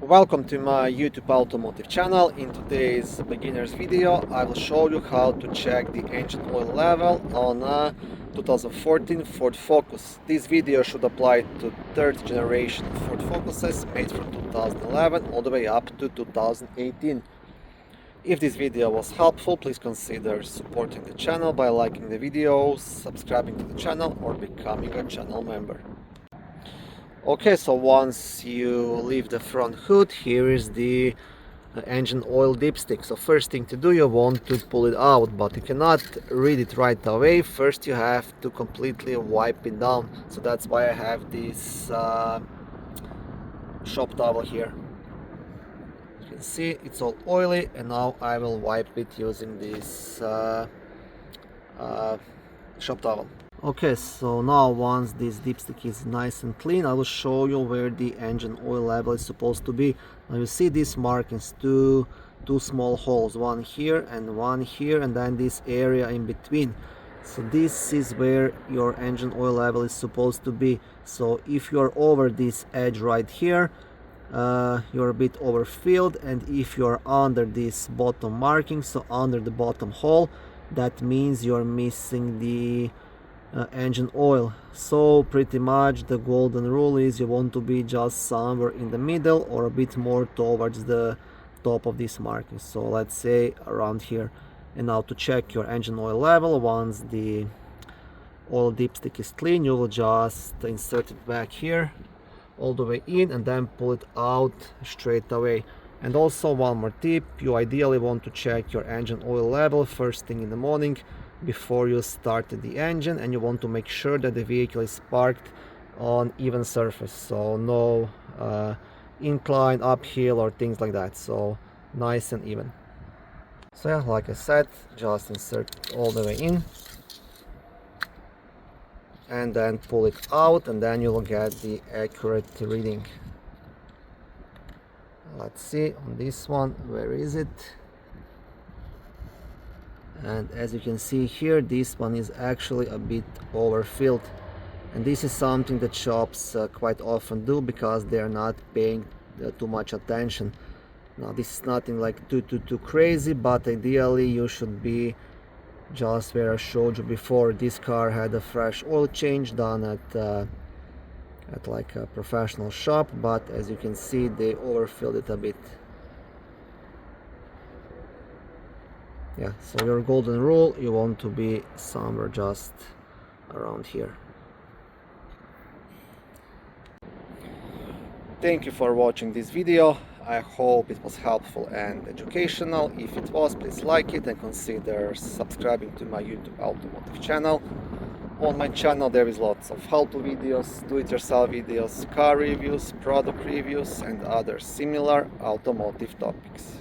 Welcome to my YouTube automotive channel. In today's beginner's video I will show you how to check the engine oil level on a 2014 Ford Focus. This video should apply to third generation Ford Focuses made from 2011 all the way up to 2018. If this video was helpful, please consider supporting the channel by liking the video, subscribing to the channel or becoming a channel member. Okay, so once you leave the front hood, here is the engine oil dipstick. So first thing to do, you want to pull it out, but you cannot read it right away. First you have to completely wipe it down. So that's why I have this shop towel here. You can see it's all oily, and now I will wipe it using this shop towel. Okay, so now once this dipstick is nice and clean, I will show you where the engine oil level is supposed to be. Now you see these markings, two small holes, one here, and then this area in between. So this is where your engine oil level is supposed to be. So if you're over this edge right here, you're a bit overfilled, and if you're under this bottom marking, so under the bottom hole, that means you're missing the engine oil. So pretty much the golden rule is you want to be just somewhere in the middle or a bit more towards the top of this marking, so let's say around here. And now to check your engine oil level, once the oil dipstick is clean, you will just insert it back here all the way in and then pull it out straight away. And also one more tip, you ideally want to check your engine oil level first thing in the morning before you start the engine, and you want to make sure that the vehicle is parked on even surface, so no incline, uphill or things like that, so nice and even. So yeah, like I said, just insert it all the way in and then pull it out, and then you will get the accurate reading. Let's see on this one, where is it? And as you can see here, this one is actually a bit overfilled, and this is something that shops quite often do because they are not paying too much attention. Now this is nothing like too crazy, but ideally you should be just where I showed you before. This car had a fresh oil change done at like a professional shop, but as you can see they overfilled it a bit. Yeah, so your golden rule, you want to be somewhere just around here. Thank you for watching this video. I hope it was helpful and educational. If it was, please like it and consider subscribing to my YouTube automotive channel. On my channel there is lots of how-to videos, do-it-yourself videos, car reviews, product reviews and other similar automotive topics.